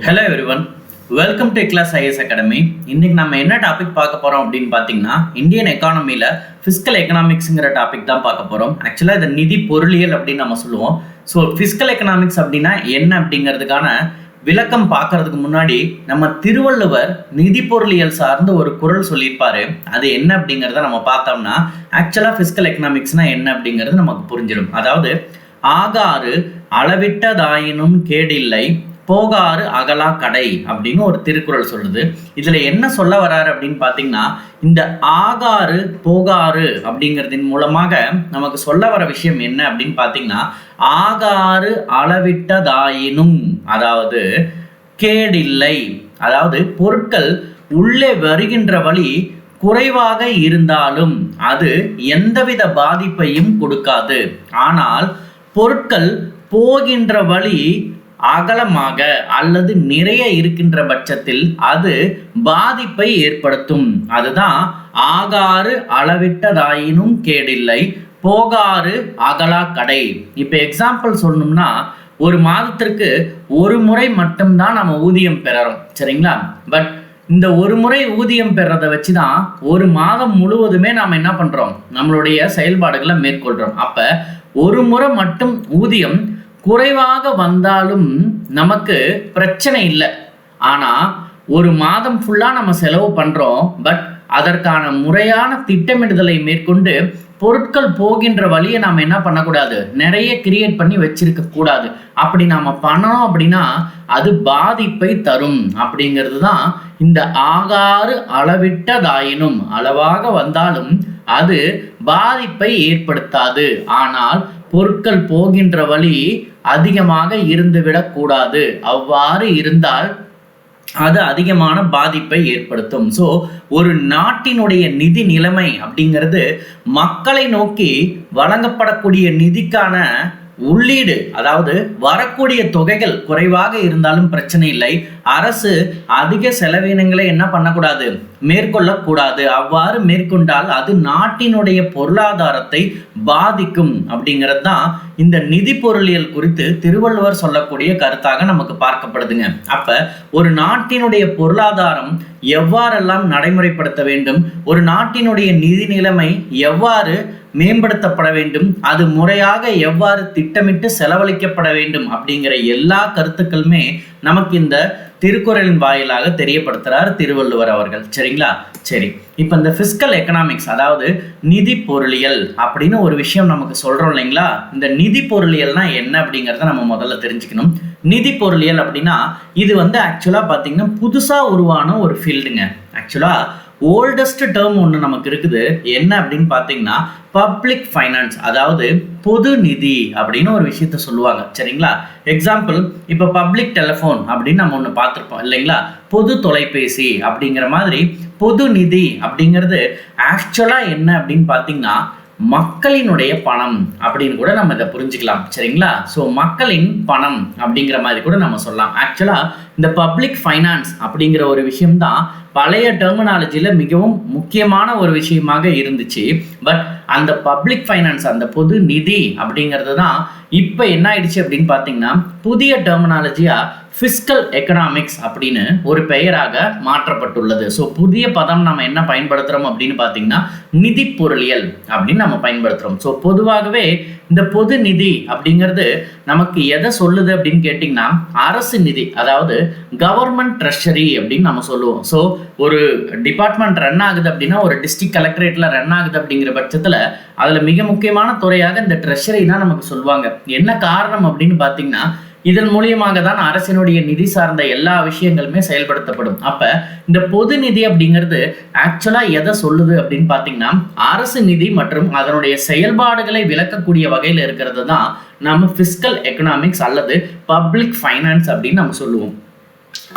Hello everyone, welcome to class IS academy. இன்னைக்கு நம்ம என்ன டாபிக் பார்க்க போகிறோம் அப்படின்னு பார்த்தீங்கன்னா, இந்தியன் எக்கானமியில் ஃபிஸ்கல் எக்கனாமிக்ஸுங்கிற டாபிக் தான் பார்க்க போகிறோம். ஆக்சுவலாக இதை நிதி பொருளியல் அப்படின்னு நம்ம சொல்லுவோம். ஸோ ஃபிஸ்கல் எக்கனாமிக்ஸ் அப்படின்னா என்ன அப்படிங்கிறதுக்கான விளக்கம் பார்க்கறதுக்கு முன்னாடி நம்ம திருவள்ளுவர் நிதி பொருளியல் சார்ந்து ஒரு குறள் சொல்லியிருப்பாரு. அது என்ன அப்படிங்கிறத நம்ம பார்த்தோம்னா, ஆக்சுவலாக ஃபிஸ்கல் எக்கனாமிக்ஸ்னால் என்ன அப்படிங்கிறது நமக்கு புரிஞ்சிடும். அதாவது ஆகாறு அளவிட்டதாயினும் கேடில்லை, போகாறு அகலா கடை அப்படின்னு ஒரு திருக்குறள் சொல்லுது. இதுல என்ன சொல்ல வர்றாரு அப்படின்னு பாத்தீங்கன்னா, இந்த ஆகாறு போகாறு அப்படிங்கிறதின் மூலமாக நமக்கு சொல்ல வர விஷயம் என்ன அப்படின்னு பாத்தீங்கன்னா, ஆகாறு அளவிட்டதாயினும், அதாவது கேடில்லை, அதாவது பொருட்கள் உள்ளே வருகின்ற வழி குறைவாக இருந்தாலும் அது எந்தவித பாதிப்பையும் கொடுக்காது. ஆனால் பொருட்கள் போகின்ற வழி அகலமாக அல்லது நிறைய இருக்கின்ற பட்சத்தில் அது பாதிப்பை ஏற்படுத்தும். அதுதான் ஆகாறு அளவிட்டதாயினும் கேடில்லை, போகாறு அகலா கடை. இப்ப எக்ஸாம்பிள் சொல்லணும்னா, ஒரு மாதத்திற்கு ஒரு முறை மட்டும்தான் நம்ம ஊதியம் பெறறோம், சரிங்களா? பட் இந்த ஒரு முறை ஊதியம் பெறதை வச்சுதான் ஒரு மாதம் முழுவதுமே நாம என்ன பண்றோம், நம்மளுடைய செயல்பாடுகளை மேற்கொள்றோம். அப்ப ஒரு முறை மட்டும் ஊதியம் குறைவாக வந்தாலும் நமக்கு பிரச்சனை இல்லை. ஆனால் ஒரு மாதம் ஃபுல்லாக நம்ம செலவு பண்ணுறோம். பட் அதற்கான முறையான திட்டமிடுதலை மேற்கொண்டு பொருட்கள் போகின்ற வழியை நாம் என்ன பண்ணக்கூடாது, நிறைய கிரியேட் பண்ணி வச்சிருக்க கூடாது. அப்படி நாம் பண்ணோம் அப்படின்னா அது பாதிப்பை தரும். அப்படிங்கிறது தான் இந்த ஆகாறு அளவிட்டதாயினும், அளவாக வந்தாலும் அது பாதிப்பை ஏற்படுத்தாது. ஆனால் பொருட்கள் போகின்ற வழி அதிகமாக இருந்துவிடக் கூடாது. அவ்வாறு இருந்தால் அது அதிகமான பாதிப்பை ஏற்படுத்தும். ஸோ ஒரு நாட்டினுடைய நிதி நிலைமை அப்படிங்கிறது மக்களை நோக்கி வழங்கப்படக்கூடிய நிதிக்கான உள்ளீடு, அதாவது வரக்கூடிய தொகைகள் குறைவாக இருந்தாலும் பிரச்சனை இல்லை. அரசு அதிக செலவினங்களை என்ன பண்ணக்கூடாது, மேற்கொள்ளக்கூடாது. அவ்வாறு மேற்கொண்டால் அது நாட்டினுடைய பொருளாதாரத்தை பாதிக்கும். அப்படிங்கிறது தான் இந்த நிதி பொருளியல் குறித்து திருவள்ளுவர் சொல்லக்கூடிய கருத்தாக நமக்கு பார்க்கப்படுதுங்க. அப்ப ஒரு நாட்டினுடைய பொருளாதாரம் எவ்வாறெல்லாம் நடைமுறைப்படுத்த வேண்டும், ஒரு நாட்டினுடைய நிதி நிலைமை எவ்வாறு மேம்படுத்தப்பட வேண்டும், அது முறையாக எவ்வாறு திட்டமிட்டு செலவழிக்கப்பட வேண்டும் அப்படிங்கிற எல்லா கருத்துக்களுமே நமக்கு இந்த திருக்குறளின் வாயிலாக தெரியப்படுத்துறார் திருவள்ளுவர் அவர்கள், சரிங்களா? சரி, இப்போ இந்த ஃபிஸ்கல் எக்கனாமிக்ஸ், அதாவது நிதி பொருளியல் அப்படின்னு ஒரு விஷயம் நமக்கு சொல்றோம் இல்லைங்களா? இந்த நிதி பொருளியல்னா என்ன அப்படிங்கிறத நம்ம முதல்ல தெரிஞ்சுக்கணும். நிதி பொருளியல் அப்படின்னா இது ஆக்சுவலா பார்த்தீங்கன்னா புதுசா உருவான ஒரு ஃபீல்டுங்க. ஆக்சுவலா ஓல்டஸ்ட் டேர்ம் ஒன்று நமக்கு இருக்குது. என்ன அப்படின்னு பார்த்தீங்கன்னா பப்ளிக் ஃபைனான்ஸ், அதாவது பொது நிதி அப்படின்னு ஒரு விஷயத்த சொல்லுவாங்க, சரிங்களா? எக்ஸாம்பிள், இப்போ பப்ளிக் டெலிஃபோன் அப்படின்னு நம்ம ஒன்று பார்த்துருப்போம் இல்லைங்களா? பொது தொலைபேசி அப்படிங்கிற மாதிரி பொது நிதி அப்படிங்கிறது ஆக்சுவலாக என்ன அப்படின்னு பார்த்தீங்கன்னா மக்களினுடைய பணம் அப்படின்னு கூட நம்ம இதை புரிஞ்சுக்கலாம், சரிங்களா? ஸோ மக்களின் பணம் அப்படிங்கிற மாதிரி கூட நம்ம சொல்லலாம். ஆக்சுவலாக இந்த பப்ளிக் ஃபைனான்ஸ் அப்படிங்கிற ஒரு விஷயம்தான் பழைய டெர்மினாலஜியில் மிகவும் முக்கியமான ஒரு விஷயமாக இருந்துச்சு. பட் அந்த பப்ளிக் ஃபைனான்ஸ், அந்த பொது நிதி அப்படிங்கிறது தான் இப்போ என்ன ஆயிடுச்சு அப்படின்னு பார்த்தீங்கன்னா புதிய டெர்மினாலஜியாக ஃபிஸ்கல் எக்கனாமிக்ஸ் அப்படின்னு ஒரு பெயராக மாற்றப்பட்டுள்ளது. ஸோ புதிய பதம் நம்ம என்ன பயன்படுத்துகிறோம் அப்படின்னு பார்த்தீங்கன்னா நிதி பொருளியல் அப்படின்னு நம்ம பயன்படுத்துகிறோம். ஸோ பொதுவாகவே இந்த பொது நிதி அப்படிங்கிறது நமக்கு எதை சொல்லுது அப்படின்னு கேட்டிங்கன்னா அரசு நிதி, அதாவது கவர்மெண்ட் ட்ரெஷரி அப்படின்னு நம்ம சொல்லுவோம். ஸோ ஒரு டிபார்ட்மெண்ட் ரன் ஆகுது அப்படின்னா, ஒரு டிஸ்ட்ரிக்ட் கலெக்டரேட்டில் ரன் ஆகுது அப்படிங்கிற பட்சத்தில் அதில் மிக முக்கியமான துறையாக இந்த ட்ரெஷரி தான் நமக்கு சொல்லுவாங்க. என்ன காரணம் அப்படின்னு பார்த்தீங்கன்னா இதன் மூலியமாக தான் அரசினுடைய நிதி சார்ந்த எல்லா விஷயங்களுமே செயல்படுத்தப்படும். அப்ப இந்த பொது நிதி அப்படிங்கிறது ஆக்சுவலா எதை சொல்லுது அப்படின்னு பார்த்தீங்கன்னா அரசு நிதி மற்றும் அதனுடைய செயல்பாடுகளை விளக்கக்கூடிய வகையில் இருக்கிறது தான் நம்ம ஃபிஸ்கல் எக்கனாமிக்ஸ் அல்லது பப்ளிக் ஃபைனான்ஸ் அப்படின்னு நம்ம சொல்லுவோம்.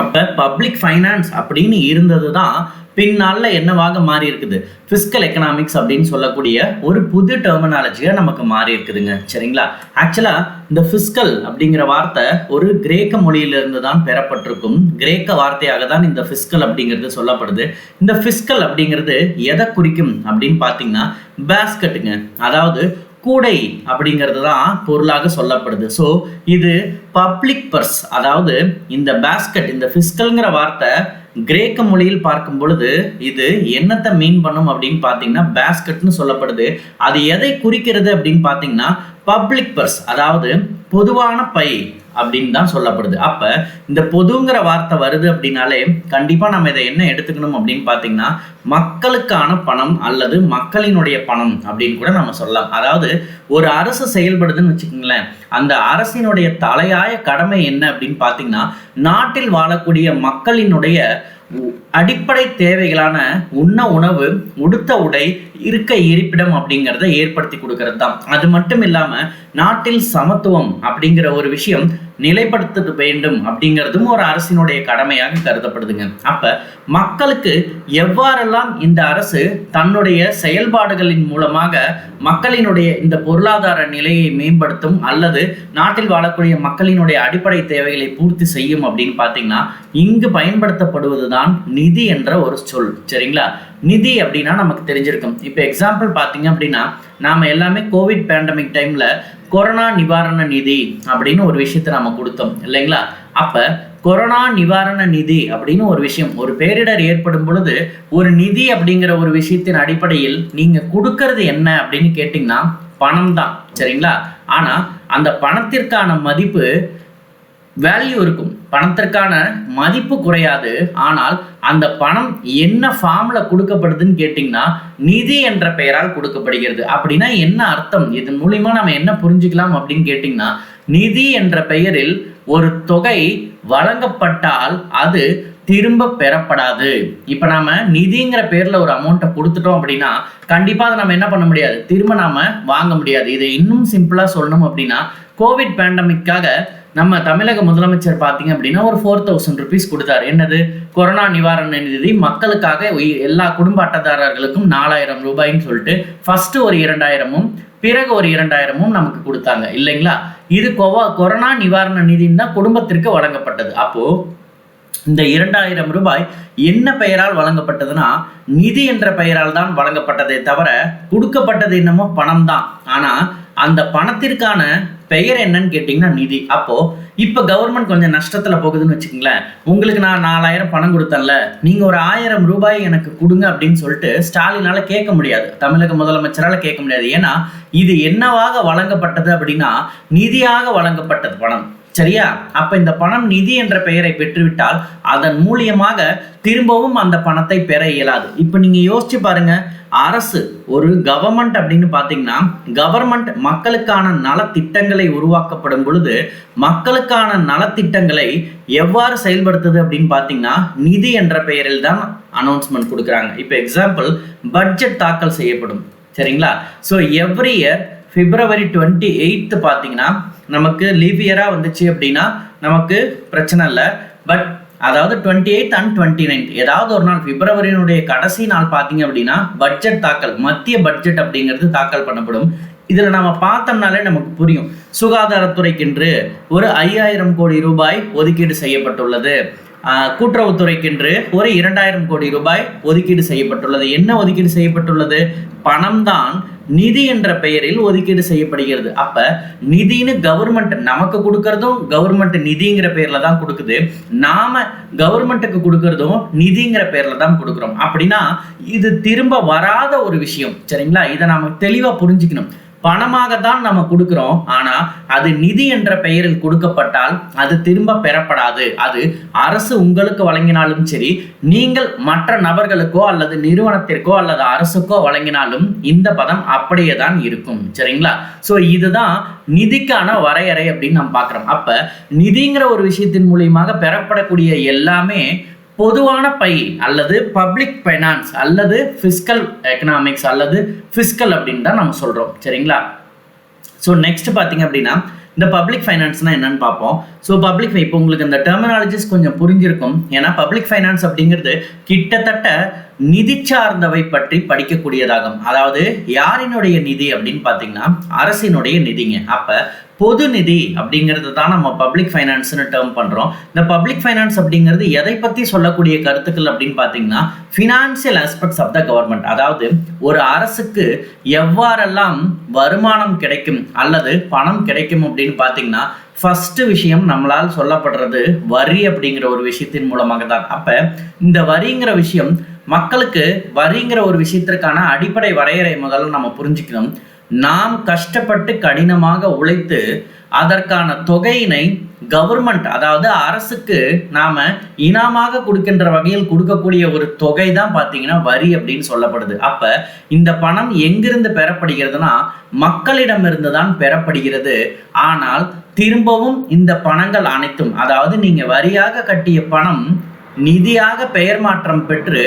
அப்ப பப்ளிக் ஃபைனான்ஸ் அப்படின்னு இருந்தது தான் பின்னால என்னவாக மாறி இருக்குது, ஃபிஸ்கல் எக்கனாமிக்ஸ் அப்படின்னு சொல்லக்கூடிய ஒரு புது டெர்மினாலஜியா நமக்கு மாறி இருக்குதுங்க, சரிங்களா? ஆக்சுவலா இந்த ஃபிஸ்கல் அப்படிங்கிற வார்த்தை ஒரு கிரேக்க மொழியிலிருந்து தான் பெறப்பட்டிருக்கும். கிரேக்க வார்த்தையாக தான் இந்த ஃபிஸ்கல் அப்படிங்கிறது சொல்லப்படுது. இந்த ஃபிஸ்கல் அப்படிங்கிறது எதை குறிக்கும் அப்படின்னு பார்த்தீங்கன்னா பேஸ்கெட்டுங்க, அதாவது கூடை அப்படிங்கிறது தான் பொருளாக சொல்லப்படுது. ஸோ இது பப்ளிக் பர்ஸ், அதாவது இந்த பேஸ்கெட், இந்த ஃபிஸ்கல்ங்கிற வார்த்தை கிரேக்க மொழியில் பார்க்கும் பொழுது இது என்னத்தை மீன் பண்ணும் அப்படின்னு பார்த்தீங்கன்னா பேஸ்கெட்னு சொல்லப்படுது. அது எதை குறிக்கிறது அப்படின்னு பார்த்தீங்கன்னா பப்ளிக் பர்ஸ், அதாவது பொதுவான பை அப்படின்னு தான் சொல்லப்படுது. அப்ப இந்த பொதுங்கிற வார்த்தை வருது அப்படின்னாலே கண்டிப்பா நம்ம இதை என்ன எடுத்துக்கணும் அப்படின்னு பார்த்தீங்கன்னா மக்களுக்கான பணம் அல்லது மக்களினுடைய பணம் அப்படின்னு கூட நம்ம சொல்லலாம். அதாவது ஒரு அரசு செயல்படுதுன்னு வச்சுக்கோங்களேன், அந்த அரசினுடைய தலையாய கடமை என்ன அப்படின்னு பார்த்தீங்கன்னா நாட்டில் வாழக்கூடிய மக்களினுடைய அடிப்படை தேவைகளான உண்ண உணவு, உடுத்த உடை, இருக்க இருப்பிடம் அப்படிங்கிறத ஏற்படுத்தி கொடுக்கறது தான். அது மட்டும் இல்லாம நாட்டில் சமத்துவம் அப்படிங்கிற ஒரு விஷயம் நிலைப்படுத்த வேண்டும் அப்படிங்கிறதும் ஒரு அரசினுடைய கடமையாக கருதப்படுதுங்க. அப்ப மக்களுக்கு எவ்வாறெல்லாம் இந்த அரசு தன்னுடைய செயல்பாடுகளின் மூலமாக மக்களினுடைய இந்த பொருளாதார நிலையை மேம்படுத்தும் அல்லது நாட்டில் வாழக்கூடிய மக்களினுடைய அடிப்படை தேவைகளை பூர்த்தி செய்யும் அப்படின்னு பார்த்தீங்கன்னா இங்கு பயன்படுத்தப்படுவதுதான் நிதி என்ற ஒரு சொல். சரிங்களா? நிதி அப்படின்னா நமக்கு தெரிஞ்சிருக்கும். இப்போ எக்ஸாம்பிள் பார்த்தீங்க அப்படின்னா நாம எல்லாமே கோவிட் பேண்டமிக் டைம்ல கொரோனா நிவாரண நிதி அப்படின்னு ஒரு விஷயத்தை நாம கொடுத்தோம் இல்லைங்களா? அப்ப கொரோனா நிவாரண நிதி அப்படின்னு ஒரு விஷயம், ஒரு பேரிடர் ஏற்படும் பொழுது ஒரு நிதி அப்படிங்கிற ஒரு விஷயத்தின் அடிப்படையில் நீங்க கொடுக்கறது என்ன அப்படின்னு கேட்டீங்கன்னா பணம் தான். சரிங்களா? ஆனா அந்த பணத்திற்கான மதிப்பு வேல்யூ இருக்கும், பணத்திற்கான மதிப்பு குறையாது. ஆனால் அந்த பணம் என்ன ஃபார்ம்ல கொடுக்கப்படுதுன்னு கேட்டிங்கன்னா நிதி என்ற பெயரால் கொடுக்கப்படுகிறது. அப்படின்னா என்ன அர்த்தம், இதன் மூலியமா நம்ம என்ன புரிஞ்சுக்கலாம் அப்படின்னு கேட்டிங்கன்னா நிதி என்ற பெயரில் ஒரு தொகை வழங்கப்பட்டால் அது திரும்ப பெறப்படாது. இப்ப நாம நிதிங்கிற பேர்ல ஒரு அமௌண்ட்டை கொடுத்துட்டோம் அப்படின்னா கண்டிப்பா அதை நம்ம என்ன பண்ண முடியாது, திரும்ப நாம வாங்க முடியாது. இதை இன்னும் சிம்பிளா சொல்லணும் அப்படின்னா கோவிட் பேண்டமிக்காக நம்ம தமிழக முதலமைச்சர் பார்த்தீங்க அப்படின்னா ஒரு 4000 rupees கொடுத்தாரு. என்னது? கொரோனா நிவாரண நிதி மக்களுக்காக எல்லா குடும்ப அட்டைதாரர்களுக்கும் 4000 ரூபாய்ன்னு சொல்லிட்டு ஃபர்ஸ்ட் ஒரு 2000-ம் பிறகு ஒரு 2000-ம் நமக்கு கொடுத்தாங்க இல்லைங்களா? இது கொரோனா நிவாரண நிதின்னு தான் குடும்பத்திற்கு வழங்கப்பட்டது. அப்போ இந்த 2000 ரூபாய் என்ன பெயரால் வழங்கப்பட்டதுன்னா நிதி என்ற பெயரால் தான் வழங்கப்பட்டதே தவிர கொடுக்கப்பட்டது என்னமோ பணம் தான். ஆனா அந்த பணத்திற்கான பெயர் என்னன்னு கேட்டீங்கன்னா நிதி. அப்போ இப்ப கவர்மெண்ட் கொஞ்சம் நஷ்டத்துல போகுதுன்னு வச்சுக்கோங்களேன், உங்களுக்கு நான் 4000 பணம் கொடுத்தேன்ல, நீங்க ஒரு 1000 ரூபாய் எனக்கு கொடுங்க அப்படின்னு சொல்லிட்டு ஸ்டாலினால கேட்க முடியாது, தமிழக முதலமைச்சரால கேட்க முடியாது. ஏன்னா இது என்னவாக வழங்கப்பட்டது அப்படின்னா நிதியாக வழங்கப்பட்டது பணம். சரியா? அப்ப இந்த பணம் நிதி என்ற பெயரை பெற்றுவிட்டால் அதன் மூலியமாக திரும்பவும் அந்த பணத்தை பெற இயலாது. இப்ப நீங்க யோசிச்சு பாருங்க, அரசு ஒரு கவர்மெண்ட் அப்படின்னு பாத்தீங்கன்னா கவர்மெண்ட் மக்களுக்கான நலத்திட்டங்களை உருவாக்கப்படும் பொழுது மக்களுக்கான நலத்திட்டங்களை எவ்வாறு செயல்படுத்துது அப்படின்னு பாத்தீங்கன்னா நிதி என்ற பெயரில் தான் அனௌன்ஸ்மெண்ட் கொடுக்குறாங்க. இப்போ எக்ஸாம்பிள் பட்ஜெட் தாக்கல் செய்யப்படும். சரிங்களா? ஸோ எவ்ரி இயர் February 28 பார்த்தீங்கன்னா நமக்கு லீவ் இயராக வந்துச்சு அப்படின்னா நமக்கு பிரச்சனை இல்லை. பட் அதாவது 28 and 29 ஏதாவது ஒரு நாள் பிப்ரவரியினுடைய கடைசி நாள் பார்த்தீங்க அப்படின்னா பட்ஜெட் தாக்கல், மத்திய பட்ஜெட் அப்படிங்கிறது தாக்கல் பண்ணப்படும். இதில் நம்ம பார்த்தோம்னாலே நமக்கு புரியும். சுகாதாரத்துறைக்கென்று ஒரு 5000 கோடி ரூபாய் ஒதுக்கீடு செய்யப்பட்டுள்ளது. கூட்டுறவுத்துறைக்கென்று ஒரு 2000 கோடி ரூபாய் ஒதுக்கீடு செய்யப்பட்டுள்ளது. என்ன ஒதுக்கீடு செய்யப்பட்டுள்ளது? பணம் தான் நிதி என்ற பெயரில் ஒதுக்கீடு செய்யப்படுகிறது. அப்ப நிதின்னு கவர்மெண்ட் நமக்கு கொடுக்கறதும் கவர்மெண்ட் நிதிங்கிற பேர்ல தான் கொடுக்குது, நாம கவர்மெண்ட்டுக்கு கொடுக்கறதும் நிதிங்கிற பேர்ல தான் கொடுக்குறோம். அப்படின்னா இது திரும்ப வராத ஒரு விஷயம். சரிங்களா? இதை நாம தெளிவா புரிஞ்சுக்கணும். பணமாக தான் நம்ம கொடுக்கிறோம், ஆனா அது நிதி என்ற பெயரில் கொடுக்கப்பட்டால் அது திரும்ப பெறப்படாது. அது அரசு உங்களுக்கு வழங்கினாலும் சரி, நீங்கள் மற்ற நபர்களுக்கோ அல்லது நிறுவனத்திற்கோ அல்லது அரசுக்கோ வழங்கினாலும் இந்த பதம் அப்படியே தான் இருக்கும். சரிங்களா? சோ இதுதான் நிதிக்கான வரையறை அப்படின்னு நம்ம பார்க்கிறோம். அப்ப நிதிங்கிற ஒரு விஷயத்தின் மூலியமாக பெறப்படக்கூடிய எல்லாமே பொதுவான பை அல்லது பப்ளிக் ஃபைனான்ஸ் அல்லது ஃபிஸ்கல் எக்கனாமிக்ஸ் அல்லது ஃபிஸ்கல் அப்படின்னு தான் நம்ம சொல்றோம். சரிங்களா? ஸோ நெக்ஸ்ட் பார்த்தீங்க அப்படின்னா இந்த பப்ளிக் ஃபைனான்ஸ்னா என்னன்னு பார்ப்போம். ஸோ பப்ளிக் இப்போ உங்களுக்கு இந்த டெர்மினாலஜிஸ் கொஞ்சம் புரிஞ்சிருக்கும். ஏன்னா பப்ளிக் ஃபைனான்ஸ் அப்படிங்கிறது கிட்டத்தட்ட நிதி சார்ந்தவை பற்றி படிக்கக்கூடியதாகும். அதாவது யாரினுடைய நிதி அப்படின்னு பார்த்தீங்கன்னா அரசினுடைய நிதிங்க. அப்ப பொது நிதி அப்படிங்கிறது தான் நம்ம பப்ளிக் ஃபைனான்ஸ்னு டேர்ம் பண்றோம். இந்த பப்ளிக் ஃபைனான்ஸ் அப்படிங்கிறது எதை பத்தி சொல்லக்கூடிய கருத்துக்கள் அப்படின்னு பார்த்தீங்கன்னா, financial aspects of the government. அதாவது ஒரு அரசுக்கு எவ்வாறெல்லாம் வருமானம் கிடைக்கும் அல்லது பணம் கிடைக்கும் அப்படின்னு பார்த்தீங்கன்னா, ஃபர்ஸ்ட் விஷயம் நம்மளால் சொல்லப்படுறது வரி அப்படிங்கிற ஒரு விஷயத்தின் மூலமாக தான். அப்ப இந்த வரிங்கிற விஷயம் மக்களுக்கு வரிங்கிற ஒரு விஷயத்திற்கான அடிப்படை வரையறை முதல்ல நம்ம புரிஞ்சுக்கணும். நாம் கஷ்டப்பட்டு கடினமாக உழைத்து அதற்கான தொகையினை கவர்மெண்ட், அதாவது அரசுக்கு நாம இனாமாக கொடுக்கின்ற வகையில் கொடுக்கக்கூடிய ஒரு தொகை தான் பார்த்தீங்கன்னா வரி அப்படின்னு சொல்லப்படுது. அப்ப இந்த பணம் எங்கிருந்து பெறப்படுகிறதுனா மக்களிடமிருந்து தான் பெறப்படுகிறது. ஆனால் திரும்பவும் இந்த பணங்கள் அனைத்தும், அதாவது நீங்க வரியாக கட்டிய பணம் நிதியாக பெயர் மாற்றம் பெற்று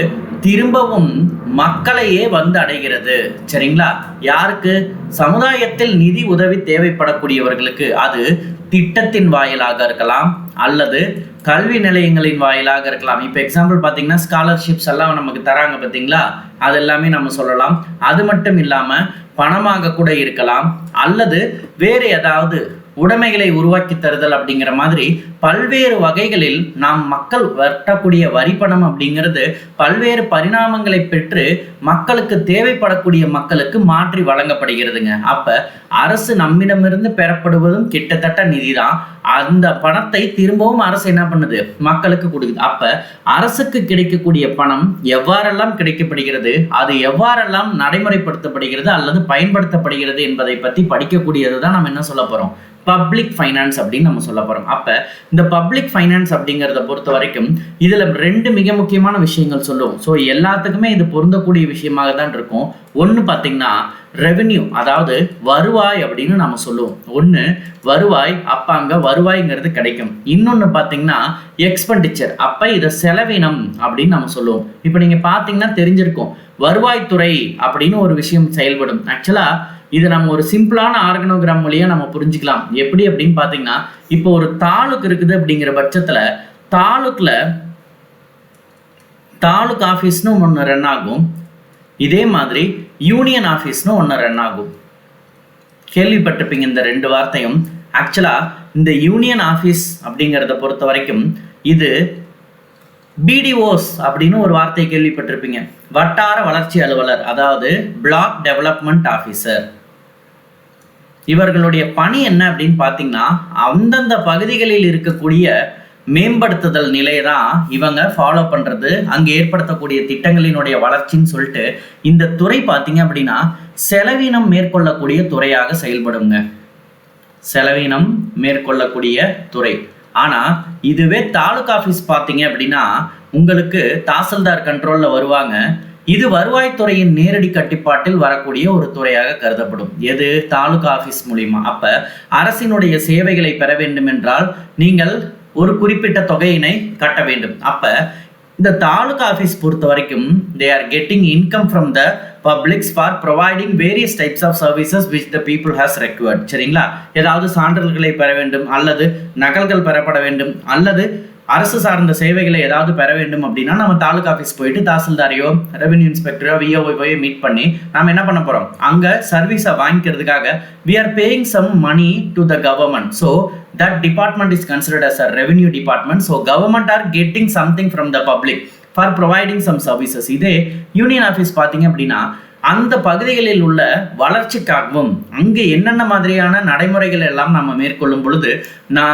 திரும்பவும் மக்களையே வந்து அடைகிறது. சரிங்களா? யாருக்கு? சமுதாயத்தில் நிதி உதவி தேவைப்படக்கூடியவர்களுக்கு. அது திட்டத்தின் வாயிலாக இருக்கலாம் அல்லது கல்வி நிலையங்களின் வாயிலாக இருக்கலாம். இப்போ எக்ஸாம்பிள் பார்த்தீங்கன்னா ஸ்காலர்ஷிப்ஸ் எல்லாம் நமக்கு தராங்க பார்த்தீங்களா, அது எல்லாமே நம்ம சொல்லலாம். அது மட்டும் இல்லாமல் பணமாக கூட இருக்கலாம் அல்லது வேறு ஏதாவது உடைமைகளை உருவாக்கி தருதல் அப்படிங்கிற மாதிரி பல்வேறு வகைகளில் நாம் மக்கள் வெட்டக்கூடிய வரிப்பணம் அப்படிங்கிறது பல்வேறு பரிணாமங்களை பெற்று மக்களுக்கு தேவைப்படக்கூடிய மக்களுக்கு மாற்றி வழங்கப்படுகிறதுங்க. அப்ப அரசு நம்மிடமிருந்து பெறப்படுவதும் கிட்டத்தட்ட நிதிதான். அந்த பணத்தை திரும்பவும் அரசு என்ன பண்ணுது? மக்களுக்கு கொடுக்குது. அப்ப அரசுக்கு கிடைக்கக்கூடிய பணம் எவ்வாறெல்லாம் கிடைக்கப்படுகிறது, அது எவ்வாறெல்லாம் நடைமுறைப்படுத்தப்படுகிறது அல்லது பயன்படுத்தப்படுகிறது என்பதை பற்றி படிக்கக்கூடியது தான் நம்ம என்ன சொல்ல போறோம்? பப்ளிக் ஃபைனான்ஸ் அப்படின்னு நம்ம சொல்ல போறோம். அப்ப இந்த பப்ளிக் ஃபைனான்ஸ் அப்படிங்கிறத பொறுத்த வரைக்கும் இதுல ரெண்டு மிக முக்கியமான விஷயங்கள் சொல்லுவோம். ஸோ எல்லாத்துக்குமே இது பொருந்தக்கூடிய விஷயமாக தான் இருக்கும். ஒன்று பார்த்தீங்கன்னா ரெவென்யூ, அதாவது வருவாய் அப்படின்னு நம்ம சொல்லுவோம். ஒன்று வருவாய், அப்ப அங்க வருவாய்ங்கிறது கிடைக்கும். இன்னொன்று பார்த்தீங்கன்னா எக்ஸ்பெண்டிச்சர், அப்ப இதை செலவினம் அப்படின்னு நம்ம சொல்லுவோம். இப்போ நீங்க பார்த்தீங்கன்னா தெரிஞ்சிருக்கும், வருவாய்த்துறை அப்படின்னு ஒரு விஷயம் செயல்படும். ஆக்சுவலா இது நம்ம ஒரு சிம்பிளான ஆர்கனோகிராம் மூலியா நம்ம புரிஞ்சுக்கலாம். எப்படி அப்படின்னு பார்த்தீங்கன்னா, இப்போ ஒரு தாலுக் இருக்குது அப்படிங்கிற பட்சத்துல தாலுக் ஆஃபீஸ்னு ஒன்று ரன் ஆகும். இதே மாதிரி யூனியன் ஆஃபீஸ்னு ஒன்று ரன் ஆகும். கேள்விப்பட்டிருப்பீங்க இந்த ரெண்டு வார்த்தையும். ஆக்சுவலா இந்த யூனியன் ஆஃபீஸ் அப்படிங்கிறத பொறுத்த வரைக்கும் இது பிடிஓஸ் அப்படின்னு ஒரு வார்த்தையை கேள்விப்பட்டிருப்பீங்க. வட்டார வளர்ச்சி அலுவலர், அதாவது பிளாக் டெவலப்மெண்ட் ஆஃபீஸர். இவர்களுடைய பணி என்ன அப்படின்னு பார்த்தீங்கன்னா, அந்தந்த பகுதிகளில் இருக்கக்கூடிய மேம்படுத்துதல் நிலையை தான் இவங்க ஃபாலோ பண்றது, அங்கே ஏற்படுத்தக்கூடிய திட்டங்களினுடைய வளர்ச்சின்னு சொல்லிட்டு இந்த துறை பார்த்தீங்க அப்படின்னா செலவினம் மேற்கொள்ளக்கூடிய துறையாக செயல்படுங்க. செலவினம் மேற்கொள்ளக்கூடிய துறை. ஆனா இதுவே தாலுக் ஆஃபீஸ் பார்த்தீங்க அப்படின்னா உங்களுக்கு தாசில்தார் கண்ட்ரோல்ல வருவாங்க. இது வருவாய்த்துறையின் நேரடி கட்டுப்பாட்டில் வரக்கூடிய ஒரு துறையாக கருதப்படும். எது? தாலுகா ஆஃபீஸ் மூலியமா. அப்ப அரசினுடைய சேவைகளை பெற வேண்டும் என்றால் நீங்கள் ஒரு குறிப்பிட்ட தொகையினை கட்ட வேண்டும். அப்ப இந்த தாலுகா ஆஃபீஸ் பொறுத்த வரைக்கும் they are getting income from the publics for providing various types of services which the people has required. சரிங்களா? ஏதாவது சான்றிதழ்களை பெற வேண்டும் அல்லது நகல்கள் பெறப்பட வேண்டும் அல்லது அரசு சார்ந்த சேவைகளை ஏதாவது பெற வேண்டும் அப்படின்னா நம்ம தாலுகா ஆஃபீஸ் போயிட்டு தாசில்தாரையோ ரெவென்யூ இன்ஸ்பெக்டரோ விஓ போய் மீட் பண்ணி நம்ம என்ன பண்ண போறோம்? அங்க சர்வீஸை வாங்கிக்கிறதுக்காக we are paying some money to the government. So that department is considered as a revenue department. So government are getting something from the public for providing some services. இதே union office பார்த்தீங்க அப்படின்னா அந்த பகுதிகளில் உள்ள வளர்ச்சிக்காகவும் அங்கு என்னென்ன மாதிரியான நடைமுறைகள் எல்லாம் நம்ம மேற்கொள்ளும் பொழுது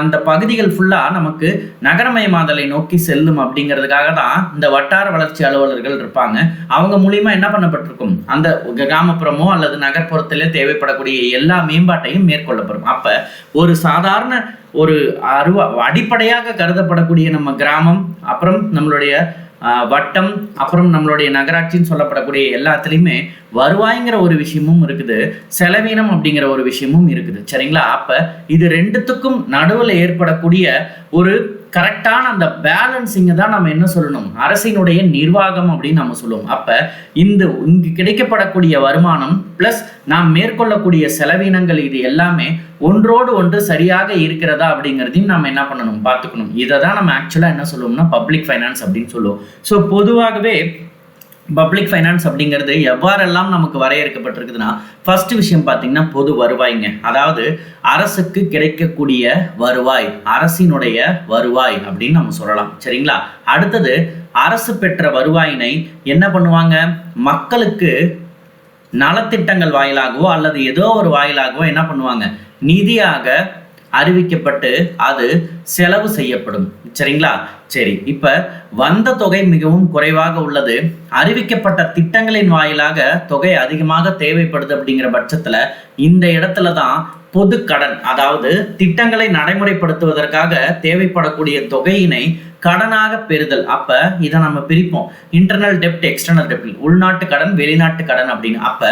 அந்த பகுதிகள் ஃபுல்லா நமக்கு நகரமயமாதலை நோக்கி செல்லும் அப்படிங்கிறதுக்காக தான் இந்த வட்டார வளர்ச்சி அலுவலர்கள் இருப்பாங்க. அவங்க மூலியமா என்ன பண்ணப்பட்டிருக்கும்? அந்த கிராமப்புறமோ அல்லது நகர்ப்புறத்திலே தேவைப்படக்கூடிய எல்லா மேம்பாட்டையும் மேற்கொள்ளப்படும். அப்ப ஒரு சாதாரண ஒரு அடிப்படையாக கருதப்படக்கூடிய நம்ம கிராமம், அப்புறம் நம்மளுடைய வட்டம், அப்புறம் நம்மளுடைய நகராட்சின்னு சொல்லப்படக்கூடிய எல்லாத்துலேயுமே வருவாய்ங்கிற ஒரு விஷயமும் இருக்குது, செலவினம் அப்படிங்கிற ஒரு விஷயமும் இருக்குது. சரிங்களா? அப்ப இது ரெண்டுத்துக்கும் நடுவில் ஏற்படக்கூடிய ஒரு கரெக்டான அந்த பேலன்சிங்கை தான் நம்ம என்ன சொல்லணும்? அரசினுடைய நிர்வாகம் அப்படின்னு நம்ம சொல்லுவோம். அப்ப இங்கு கிடைக்கப்படக்கூடிய வருமானம் பிளஸ் நாம் மேற்கொள்ளக்கூடிய செலவினங்கள் இது எல்லாமே ஒன்றோடு ஒன்று சரியாக இருக்கிறதா அப்படிங்கிறதையும் நம்ம என்ன பண்ணணும்? பார்த்துக்கணும். இதை தான் நம்ம ஆக்சுவலா என்ன சொல்லுவோம்னா பப்ளிக் ஃபைனான்ஸ் அப்படின்னு சொல்லுவோம். ஸோ பொதுவாகவே பப்ளிக் ஃபைனான்ஸ் அப்படிங்கிறது எவ்வாறெல்லாம் நமக்கு வரையறுக்கப்பட்டிருக்குதுன்னா, ஃபர்ஸ்ட் விஷயம் பார்த்தீங்கன்னா பொது வருவாய்ங்க. அதாவது அரசுக்கு கிடைக்கக்கூடிய வருவாய், அரசினுடைய வருவாய் அப்படின்னு நம்ம சொல்லலாம். சரிங்களா? அடுத்தது அரசு பெற்ற வருவாயினை என்ன பண்ணுவாங்க, மக்களுக்கு நலத்திட்டங்கள் வாயிலாகவோ அல்லது ஏதோ ஒரு வாயிலாகவோ என்ன பண்ணுவாங்க, நிதியாக அறிவிக்கப்பட்டு அது செலவு செய்யப்படும். சரிங்களா? சரி, இப்ப வந்த தொகை மிகவும் குறைவாக உள்ளது, அறிவிக்கப்பட்ட திட்டங்களின் வாயிலாக தொகை அதிகமாக தேவைப்படுது அப்படிங்கிற பட்சத்துல இந்த இடத்துல தான் பொது கடன், அதாவது திட்டங்களை நடைமுறைப்படுத்துவதற்காக தேவைப்படக்கூடிய தொகையினை கடனாக பெறுதல். அப்ப இதை நம்ம பிரிப்போம், இன்டர்னல் டெப்ட், எக்ஸ்டர்னல் டெப்ட், உள்நாட்டு கடன், வெளிநாட்டு கடன் அப்படின்னு. அப்ப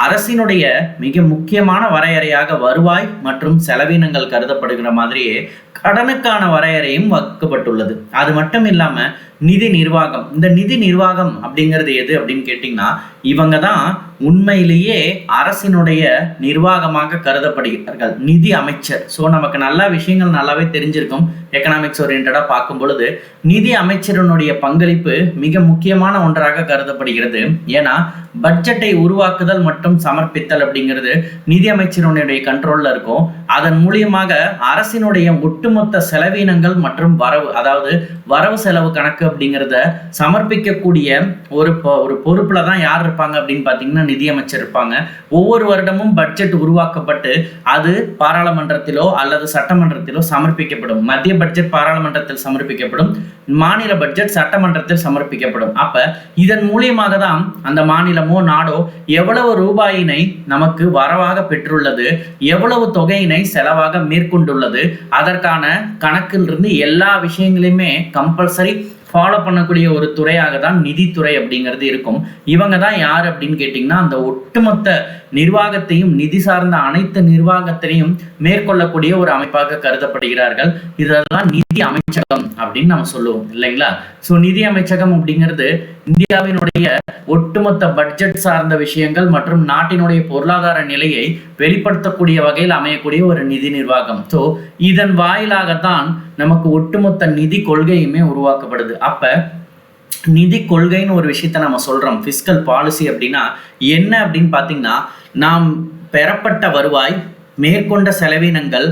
அரசினுடைய மிக முக்கியமான வரையறையாக வருவாய் மற்றும் செலவினங்கள் கருதப்படுகிற மாதிரியே கடனுக்கான வரையறையும் வகுக்கப்பட்டுள்ளது. அது மட்டும் இல்லாம நிதி நிர்வாகம், இந்த நிதி நிர்வாகம் அப்படிங்கிறது எது அப்படின்னு கேட்டீங்கன்னா, இவங்க தான் உண்மையிலேயே அரசினுடைய நிர்வாகமாக கருதப்படுகிறார்கள், நிதி அமைச்சர். ஸோ நமக்கு நல்ல விஷயங்கள் நல்லாவே தெரிஞ்சிருக்கும். எக்கனாமிக்ஸ் ஓரியன்டா பார்க்கும் பொழுது நிதி அமைச்சரினுடைய பங்களிப்பு மிக முக்கியமான ஒன்றாக கருதப்படுகிறது. ஏன்னா பட்ஜெட்டை உருவாக்குதல் மற்றும் சமர்ப்பித்தல் அப்படிங்கிறது நிதி அமைச்சரினுடைய கண்ட்ரோல்ல இருக்கும். அதன் மூலியமாக அரசினுடைய ஒட்டுமொத்த செலவினங்கள் மற்றும் வரவு, அதாவது வரவு செலவு கணக்கு அப்படிங்கிறத சமர்ப்பிக்கக்கூடிய ஒரு பொறுப்புல தான் யார் இருப்பாங்க அப்படின்னு பார்த்தீங்கன்னா நிதியமைச்சர் இருப்பாங்க. ஒவ்வொரு வருடமும் பட்ஜெட் உருவாக்கப்பட்டு அது பாராளுமன்றத்திலோ அல்லது சட்டமன்றத்திலோ சமர்ப்பிக்கப்படும். மத்திய பட்ஜெட் பாராளுமன்றத்தில் சமர்ப்பிக்கப்படும், மாநில பட்ஜெட் சட்டமன்றத்தில் சமர்ப்பிக்கப்படும். அப்ப இதன் மூலியமாக தான் அந்த மாநிலமோ நாடோ எவ்வளவு ரூபாயினை நமக்கு வரவாக பெற்றுள்ளது, எவ்வளவு தொகையினை செலவாக மேற்கொண்டுள்ளது, அதற்கான கணக்கிலிருந்து எல்லா விஷயங்களையுமே கம்பல்சரி ஃபாலோ பண்ணக்கூடிய ஒரு துறையாக தான் நிதித்துறை அப்படிங்கிறது இருக்கும். இவங்க தான் யார் அப்படின்னு கேட்டிங்கன்னா, அந்த ஒட்டுமொத்த நிர்வாகத்தையும் நிதி சார்ந்த அனைத்து நிர்வாகத்தையும் மேற்கொள்ளக்கூடிய ஒரு அமைப்பாக கருதப்படுகிறார்கள். இதெல்லாம் நிதி அமைச்சகம் அப்படின்னு நம்ம சொல்லுவோம் இல்லைங்களா? ஸோ நிதி அமைச்சகம் அப்படிங்கிறது இந்தியாவினுடைய ஒட்டுமொத்த பட்ஜெட் சார்ந்த விஷயங்கள் மற்றும் நாட்டினுடைய பொருளாதார நிலையை வெளிப்படுத்தக்கூடிய வகையில் அமையக்கூடிய ஒரு நிதி நிர்வாகம். ஸோ இதன் வாயிலாகத்தான் நமக்கு ஒட்டுமொத்த நிதி கொள்கையுமே உருவாக்கப்படுது. அப்ப நிதி கொள்கைன்னு ஒரு விஷயத்த நம்ம சொல்றோம். பிஸ்கல் பாலிசி அப்படின்னா என்ன அப்படின்னு பார்த்தீங்கன்னா, நாம் பெறப்பட்ட வருவாய், மேற்கொண்ட செலவினங்கள்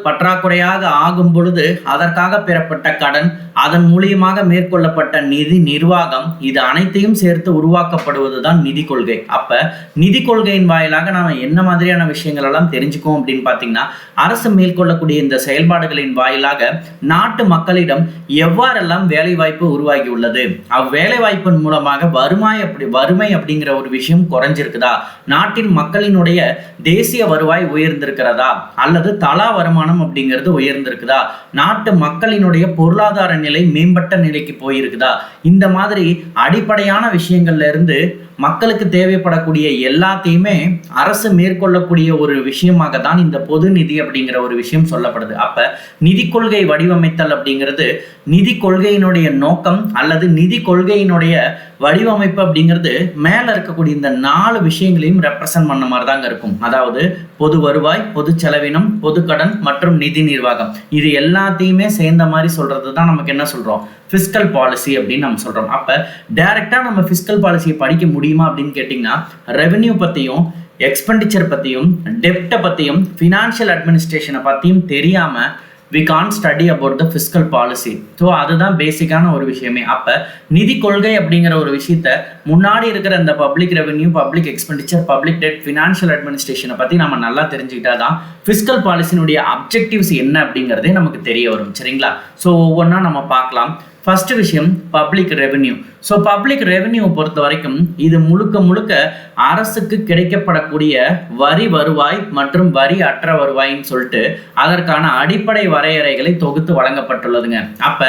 பற்றாக்குறையாக ஆகும் பொழுது அதற்காக பெறப்பட்ட கடன், அதன் மூலியமாக மேற்கொள்ளப்பட்ட நிதி நிர்வாகம், இது அனைத்தையும் சேர்த்து உருவாக்கப்படுவதுதான் நிதி கொள்கை. அப்ப நிதி கொள்கையின் வாயிலாக நாம என்ன மாதிரியான விஷயங்கள் எல்லாம் தெரிஞ்சுக்கோம் அப்படின்னு பார்த்தீங்கன்னா, அரசு மேற்கொள்ளக்கூடிய இந்த செயல்பாடுகளின் வாயிலாக நாட்டு மக்களிடம் எவ்வாறெல்லாம் வேலை வாய்ப்பு உருவாகி உள்ளது, அவ்வேலை வாய்ப்பின் மூலமாக வறுமை அப்படிங்கிற ஒரு விஷயம் குறைஞ்சிருக்குதா, நாட்டின் மக்களினுடைய தேசிய வருவாய் உயர்ந்திருக்கிறதா, அல்லது தலா வருமானம் அப்படிங்கிறது உயர்ந்திருக்குதா, நாட்டு மக்களினுடைய பொருளாதார நிலை மேம்பட்ட நிலைக்கு போயிருக்குதா, இந்த மாதிரி அடிப்படையான விஷயங்கள்ல இருந்து மக்களுக்கு தேவைப்படக்கூடிய எல்லாத்தையுமே அரசு மேற்கொள்ளக்கூடிய ஒரு விஷயமாக தான் இந்த பொது நிதி அப்படிங்கிற ஒரு விஷயம் சொல்லப்படுது. அப்ப நிதி கொள்கை வடிவமைத்தல் அப்படிங்கிறது நிதி கொள்கையினுடைய நோக்கம் அல்லது நிதி கொள்கையினுடைய வடிவமைப்பு அப்படிங்கிறது மேல இருக்கக்கூடிய இந்த 4 விஷயங்களையும் ரெப்ரசன்ட் பண்ண மாதிரி தாங்க இருக்கும். அதாவது பொது வருவாய், பொது செலவினம், பொது கடன் மற்றும் நிதி நிர்வாகம், இது எல்லாத்தையுமே சேர்ந்த மாதிரி சொல்றது தான் நமக்கு என்ன சொல்றோம், பிஸ்கல் பாலிசி அப்படின்னு நம்ம சொல்றோம். அப்ப டைரக்டா நம்ம பிஸ்கல் பாலிசியை படிக்க முடியுமா அப்படின்னு கேட்டீங்கன்னா, ரெவென்யூ பத்தியும் எக்ஸ்பெண்டிச்சர் பத்தியும் டெப்டை பத்தியும் ஃபினான்ஷியல் அட்மினிஸ்ட்ரேஷனை பத்தியும் தெரியாம we can't study about the fiscal policy. So அதுதான் பேசிக்கான ஒரு விஷயமே. அப்போ நிதி கொள்கை அப்படிங்கிற ஒரு விஷயத்த முன்னாடி இருக்கிற இந்த public revenue, public expenditure, public debt, financial அட்மினிஸ்ட்ரேஷனை பற்றி நம்ம நல்லா தெரிஞ்சுக்கிட்டா தான் ஃபிஸ்கல் பாலிசினுடைய அப்ஜெக்டிவ்ஸ் என்ன அப்படிங்கிறதே நமக்கு தெரிய வரும். சரிங்களா? ஸோ ஒவ்வொன்றா நம்ம பார்க்கலாம். ஃபர்ஸ்ட் விஷயம் பப்ளிக் ரெவென்யூ. ஸோ பப்ளிக் ரெவென்யூவை பொறுத்த வரைக்கும் இது முழுக்க அரசுக்கு கிடைக்கப்படக்கூடிய வரி வருவாய் மற்றும் வரி அற்ற வருவாயின்னு சொல்லிட்டு அதற்கான அடிப்படை வரையறைகளை தொகுத்து வழங்கப்பட்டுள்ளதுங்க. அப்ப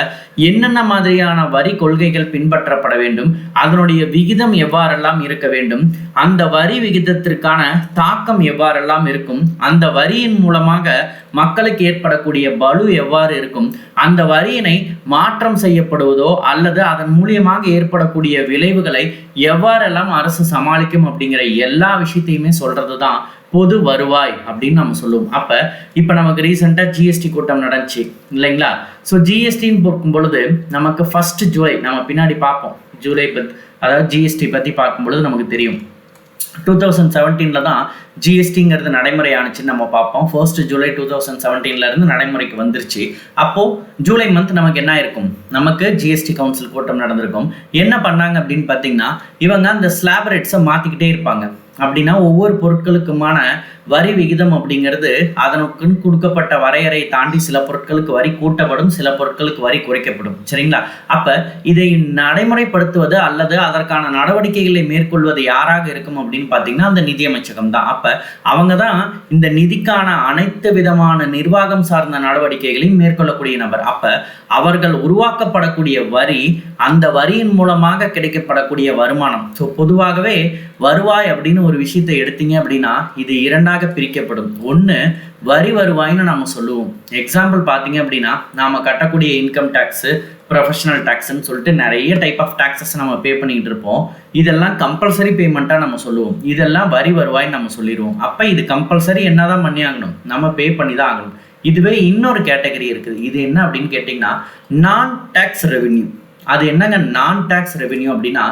என்னென்ன மாதிரியான வரி கொள்கைகள் பின்பற்றப்பட வேண்டும், அதனுடைய விகிதம் எவ்வாறெல்லாம் இருக்க வேண்டும், அந்த வரி விகிதத்திற்கான தாக்கம் எவ்வாறெல்லாம் இருக்கும், அந்த வரியின் மூலமாக மக்களுக்கு ஏற்படக்கூடிய பலு எவ்வாறு இருக்கும், அந்த வரியினை மாற்றம் செய்யப்படுவதோ அல்லது அதன் மூலியமாக ஏற்படக்கூடிய விளைவுகளை எவ்வாறெல்லாம் அரசு சமாளிக்கும் அப்படிங்கிற எல்லா விஷயத்தையுமே சொல்றது தான் பொது வருவாய் அப்படின்னு நம்ம சொல்லுவோம். அப்போ இப்போ நமக்கு ரீசெண்டாக ஜிஎஸ்டி கூட்டம் நடந்துச்சு இல்லைங்களா? ஸோ ஜிஎஸ்டின்னு பார்க்கும் பொழுது நமக்கு 1 ஜூலை நம்ம பின்னாடி பார்ப்போம். ஜூலை அதாவது ஜிஎஸ்டி பற்றி பார்க்கும்பொழுது நமக்கு தெரியும் 2017 தான் ஜிஎஸ்டிங்கிறது நடைமுறை ஆனிச்சுன்னு நம்ம பார்ப்போம். 1 ஜூலை 2017 நடைமுறைக்கு வந்துருச்சு. அப்போது ஜூலை மந்த் நமக்கு என்ன இருக்கும், நமக்கு ஜிஎஸ்டி கவுன்சில் கூட்டம் நடந்திருக்கும். என்ன பண்ணாங்க அப்படின்னு பார்த்தீங்கன்னா, இவங்க அந்த ஸ்லாப் ரேட்ஸை மாற்றிக்கிட்டே இருப்பாங்க. அப்படின்னா ஒவ்வொரு பொருட்களுக்குமான வரி விகிதம் அப்படிங்கிறது அதனுக்கு கொடுக்கப்பட்ட வரையறை தாண்டி சில பொருட்களுக்கு வரி கூட்டப்படும், சில பொருட்களுக்கு வரி குறைக்கப்படும். சரிங்களா? அப்ப இதை நடைமுறைப்படுத்துவது அல்லது அதற்கான நடவடிக்கைகளை மேற்கொள்வது யாராக இருக்கும் அப்படின்னு பார்த்தீங்கன்னா அந்த நிதியமைச்சகம் தான். அப்ப அவங்க தான் இந்த நிதிக்கான அனைத்து விதமான நிர்வாகம் சார்ந்த நடவடிக்கைகளையும் மேற்கொள்ளக்கூடிய நபர். அப்ப அவர்கள் உருவாக்கப்படக்கூடிய வரி, அந்த வரியின் மூலமாக கிடைக்கப்படக்கூடிய வருமானம். ஸோ பொதுவாகவே வருவாய் அப்படின்னு ஒரு விஷயத்தை எடுத்தீங்க அப்படின்னா இது இரண்டாக பிரிக்கப்படும். ஒன்று வரி வருவாய்னு நம்ம சொல்லுவோம். எக்ஸாம்பிள் பார்த்தீங்க அப்படின்னா நாம கட்டக்கூடிய இன்கம் டேக்ஸு, ப்ரொஃபஷனல் டேக்ஸ்ன்னு சொல்லிட்டு நிறைய டைப் ஆஃப் டேக்ஸஸ் நம்ம பே பண்ணிட்டு இருப்போம். இதெல்லாம் கம்பல்சரி பேமெண்ட்டாக நம்ம சொல்லுவோம். இதெல்லாம் வரி வருவாய்ன்னு நம்ம சொல்லிடுவோம். அப்போ இது கம்பல்சரி என்னதான் பண்ணி ஆகணும், நம்ம பே பண்ணி தான் ஆகணும். இதுவே இன்னொரு கேட்டகரி இருக்குது. இது என்ன அப்படின்னு கேட்டிங்கன்னா நான் டேக்ஸ் ரெவென்யூ. அது என்னங்க நான் டேக்ஸ் ரெவென்யூ அப்படின்னா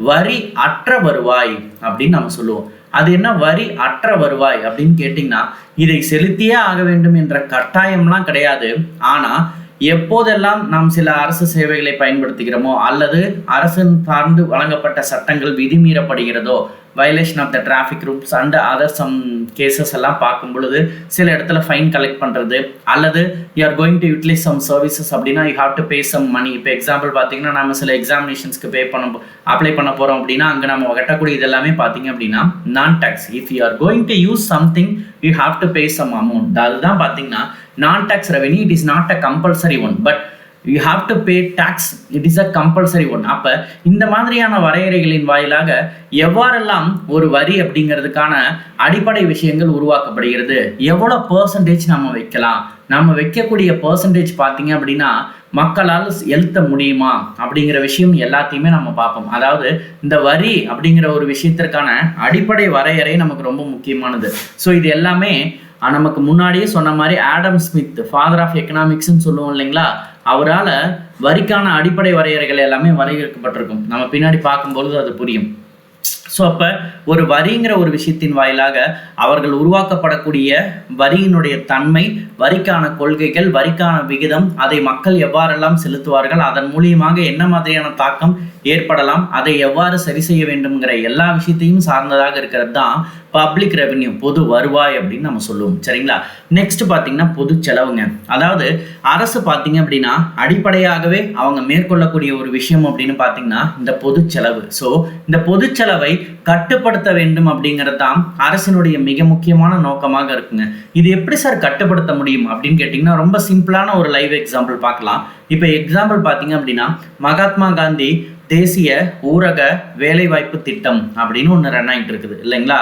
வரி அற்ற வருவாய் அப்படின்னு நம்ம சொல்லுவோம். அது என்ன வரி அற்ற வருவாய் அப்படின்னு கேட்டிங்கன்னா இதை செலுத்தியே ஆக வேண்டும் என்ற கட்டாயம்லாம் கிடையாது. ஆனால் எப்போதெல்லாம் நாம் சில அரசு சேவைகளை பயன்படுத்துகிறோமோ அல்லது அரசு சார்ந்து வழங்கப்பட்ட சட்டங்கள் விதிமீறப்படுகிறதோ, violation of the traffic rules and other some cases எல்லாம் பார்க்கும் பொழுது சில இடத்துல ஃபைன் கலெக்ட் பண்ணுறது, அல்லது you are going to utilize some services அப்படின்னா you have to pay some money. இப்போ எக்ஸாம்பிள் பார்த்தீங்கன்னா நம்ம சில எக்ஸாமினேஷன்ஸ்க்கு அப்ளை பண்ண போகிறோம் அப்படின்னா அங்கே நம்ம கட்டக்கூடிய இதெல்லாமே பார்த்தீங்க அப்படின்னா non tax. If you are going to use something you have to pay some amount. அதுதான் பார்த்தீங்கன்னா non tax revenue. It is not a compulsory one, but you have to pay tax. It is a compulsory one. அப்ப இந்த மாதிரியான வரையறைகளின் வாயிலாக எவ்வாறெல்லாம் ஒரு வரி அப்படிங்கிறதுக்கான அடிப்படை விஷயங்கள் உருவாக்கப்படுகிறது, எவ்வளோ பெர்சன்டேஜ் நம்ம வைக்கலாம், நம்ம வைக்கக்கூடிய பெர்சன்டேஜ் பார்த்தீங்க அப்படின்னா மக்களால் செலுத்த முடியுமா அப்படிங்கிற விஷயம் எல்லாத்தையுமே நம்ம பார்ப்போம். அதாவது இந்த வரி அப்படிங்கிற ஒரு விஷயத்திற்கான அடிப்படை வரையறை நமக்கு ரொம்ப முக்கியமானது. ஸோ இது எல்லாமே நமக்கு முன்னாடியே சொன்ன மாதிரி ஆடம் ஸ்மித், ஃபாதர் ஆஃப் எக்கனாமிக்ஸ்ன்னு சொல்லுவோம் இல்லைங்களா, அவரால் வரிக்கான அடிப்படை வரையறைகள் எல்லாமே வரையறுக்கப்பட்டிருக்கும். நம்ம பின்னாடி பார்க்கும்பொழுது அது புரியும். ஸோ அப்போ ஒரு வரிங்கிற ஒரு விஷயத்தின் வாயிலாக அவர்கள் உருவாக்கப்படக்கூடிய வரியினுடைய தன்மை, வரிக்கான கொள்கைகள், வரிக்கான விகிதம், அதை மக்கள் எவ்வாறெல்லாம் செலுத்துவார்கள், அதன் மூலியமாக என்ன மாதிரியான தாக்கம் ஏற்படலாம், அதை எவ்வாறு சரி செய்ய வேண்டும்ங்கிற எல்லா விஷயத்தையும் சார்ந்ததாக இருக்கிறது தான் பப்ளிக் ரெவென்யூ, பொது வருவாய் அப்படின்னு நம்ம சொல்லுவோம். சரிங்களா? நெக்ஸ்ட் பார்த்தீங்கன்னா பொது செலவுங்க. அதாவது அரசு பார்த்தீங்க அப்படின்னா அடிப்படையாகவே அவங்க மேற்கொள்ளக்கூடிய ஒரு விஷயம் அப்படின்னு பார்த்தீங்கன்னா இந்த பொது செலவு. ஸோ இந்த பொது செலவை கட்டுப்படுத்த வேண்டும் அப்படிங்கிறது தான் அரசினுடைய மிக முக்கியமான நோக்கமாக இருக்குங்க. இது எப்படி சார் கட்டுப்படுத்த முடியும் அப்படின்னு கேட்டிங்கன்னா ரொம்ப சிம்பிளான ஒரு லைவ் எக்ஸாம்பிள் பார்க்கலாம். இப்போ எக்ஸாம்பிள் பார்த்தீங்க அப்படின்னா மகாத்மா காந்தி தேசிய ஊரக வேலைவாய்ப்பு திட்டம் அப்படின்னு ஒன்று ரன் ஆகிட்டு இருக்குது இல்லைங்களா?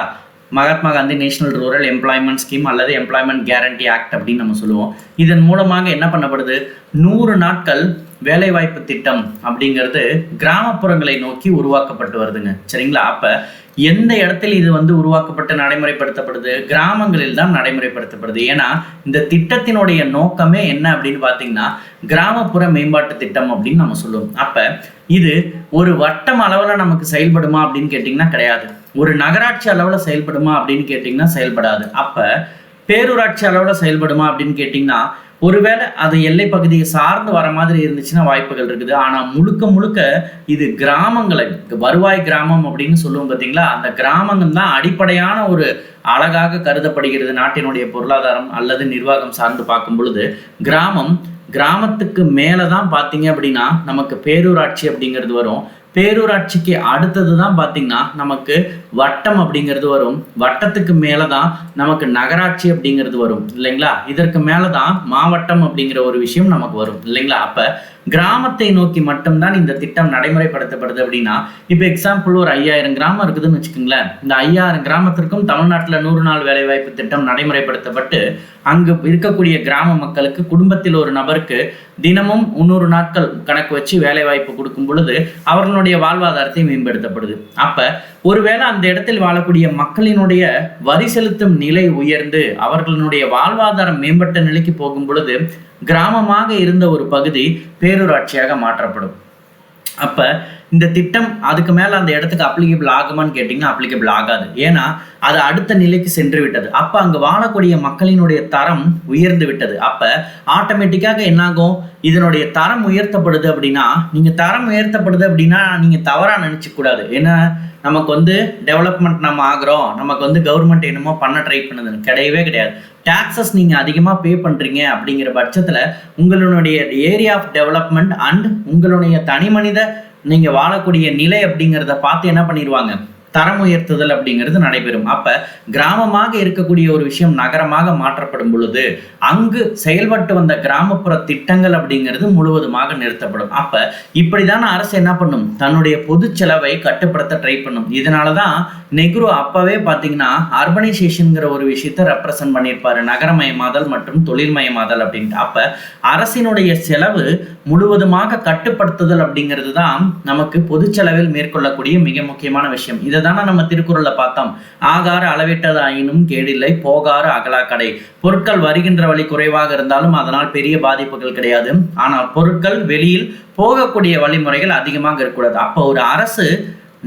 Mahatma Gandhi national rural employment scheme அல்லது எம்ப்ளாய்மெண்ட் கேரண்டி ஆக்ட் அப்படின்னு நம்ம சொல்லுவோம். இதன் மூலமாக என்ன பண்ணப்படுது, 100 நாட்கள் வேலைவாய்ப்பு திட்டம் அப்படிங்கிறது கிராமப்புறங்களை நோக்கி உருவாக்கப்பட்டு வருதுங்க. சரிங்களா? அப்போ எந்த இடத்தில் இது உருவாக்கப்பட்டு நடைமுறைப்படுத்தப்படுது, கிராமங்களில் தான் நடைமுறைப்படுத்தப்படுது. ஏன்னா இந்த திட்டத்தினுடைய நோக்கமே என்ன அப்படின்னு பார்த்தீங்கன்னா கிராமப்புற மேம்பாட்டு திட்டம் அப்படின்னு நம்ம சொல்லுவோம். அப்போ இது ஒரு வட்டம் அளவில் நமக்கு செயல்படுமா அப்படின்னு கேட்டிங்கன்னா கிடையாது. ஒரு நகராட்சி அளவில் செயல்படுமா அப்படின்னு கேட்டிங்கன்னா செயல்படாது. அப்போ பேரூராட்சி அளவில் செயல்படுமா அப்படின்னு கேட்டிங்கன்னா ஒருவேளை அது எல்லை பகுதியை சார்ந்து வர மாதிரி இருந்துச்சுன்னா வாய்ப்புகள் இருக்குது. ஆனால் முழுக்க முழுக்க இது கிராமங்களை, வருவாய் கிராமம் அப்படின்னு சொல்லுவோம் பார்த்தீங்களா, அந்த கிராமங்கள் தான் அடிப்படையான ஒரு அழகாக கருதப்படுகிறது நாட்டினுடைய பொருளாதாரம் அல்லது நிர்வாகம் சார்ந்து பார்க்கும் பொழுது. கிராமத்துக்கு மேலே தான் பார்த்தீங்க அப்படின்னா நமக்கு பேரூராட்சி அப்படிங்கிறது வரும். பேரூராட்சிக்கு அடுத்தது தான் பார்த்தீங்கன்னா நமக்கு வட்டம் அப்படிங்கிறது வரும். வட்டத்துக்கு மேலே தான் நமக்கு நகராட்சி அப்படிங்கிறது வரும் இல்லைங்களா? இதற்கு மேலே தான் மாவட்டம் அப்படிங்கிற ஒரு விஷயம் நமக்கு வரும் இல்லைங்களா? அப்போ கிராமத்தை நோக்கி மட்டும்தான் இந்த திட்டம் நடைமுறைப்படுத்தப்படுது அப்படின்னா, இப்போ எக்ஸாம்பிள் ஒரு 5000 கிராமம் இருக்குதுன்னு வச்சுக்கோங்களேன். இந்த 5000 கிராமத்திற்கும் தமிழ்நாட்டில் 100 நாள் வேலைவாய்ப்பு திட்டம் நடைமுறைப்படுத்தப்பட்டு அங்கு இருக்கக்கூடிய கிராம மக்களுக்கு குடும்பத்தில் ஒரு நபருக்கு தினமும் 300 நாட்கள் கணக்கு வச்சு வேலைவாய்ப்பு கொடுக்கும் பொழுது அவர்களுடைய வாழ்வாதாரத்தை மேம்படுத்தப்படுது. அப்ப ஒருவேளை அந்த இடத்தில் வாழக்கூடிய மக்களினுடைய வரி செலுத்தும் நிலை உயர்ந்து அவர்களுடைய வாழ்வாதாரம் மேம்பட்ட நிலைக்கு போகும் பொழுது கிராமமாக இருந்த ஒரு பகுதி பேரூராட்சியாக மாற்றப்படும். அப்ப இந்த திட்டம் அதுக்கு மேல அந்த இடத்துக்கு அப்ளிகபிள் ஆகுமான்னு கேட்டீங்கன்னா அப்ளிகபிள் ஆகாது. ஏன்னா அது அடுத்த நிலைக்கு சென்று விட்டது. அப்ப அங்க வாழக்கூடிய மக்களினுடைய தரம் உயர்ந்து விட்டது. அப்ப ஆட்டோமேட்டிக்காக என்னாகும், இதனுடைய தரம் உயர்த்தப்படுது அப்படின்னா, நீங்க தரம் உயர்த்தப்படுது அப்படின்னா நீங்க தவறா நினைச்சுக்க கூடாது. ஏன்னா நமக்கு டெவலப்மெண்ட் நம்ம ஆகிறோம், நமக்கு கவர்மெண்ட் என்னமோ பண்ண ட்ரை பண்ணுதுன்னு கிடையவே கிடையாது. டாக்ஸஸ் நீங்க அதிகமா பே பண்றீங்க அப்படிங்கிற பட்சத்துல உங்களுடைய ஏரியா ஆஃப் டெவலப்மெண்ட் அண்ட் உங்களுடைய தனி மனித நீங்க வாழக்கூடிய நிலை அப்படிங்கிறத பார்த்து என்ன பண்ணிடுவாங்க, தரம் உயர்த்துதல் அப்படிங்கிறது நடைபெறும். அப்ப கிராமமாக இருக்கக்கூடிய ஒரு விஷயம் நகரமாக மாற்றப்படும் பொழுது அங்கு செயல்பட்டு வந்த கிராமப்புற திட்டங்கள் அப்படிங்கிறது முழுவதுமாக நிறுத்தப்படும். அப்ப இப்படிதான் அரசு என்ன பண்ணும், தன்னுடைய பொது செலவை கட்டுப்படுத்த ட்ரை பண்ணும். இதனாலதான் நெஹ்ரு அப்பவே பாத்தீங்கன்னா அர்பனைசேஷன்ங்கிற ஒரு விஷயத்தை ரெப்ரசன்ட் பண்ணியிருப்பாரு, நகரமயமாதல் மற்றும் தொழில்மயமாதல் அப்படின்ட்டு. அப்ப அரசினுடைய செலவு முழுவதுமாக கட்டுப்படுத்துதல் அப்படிங்கிறது தான் நமக்கு பொது செலவில் மேற்கொள்ளக்கூடிய மிக முக்கியமான விஷயம். இதை தானே நம்ம திருக்குறள்ல பார்த்தோம், ஆகார அளவிட்டது ஆயினும் கேடில்லை போகாறு அகலா கடை. பொருட்கள் வருகின்ற வழி குறைவாக இருந்தாலும் அதனால் பெரிய பாதிப்புகள் கிடையாது, ஆனால் பொருட்கள் வெளியில் போகக்கூடிய வழிமுறைகள் அதிகமாக இருக்கக்கூடாது. அப்போ ஒரு அரசு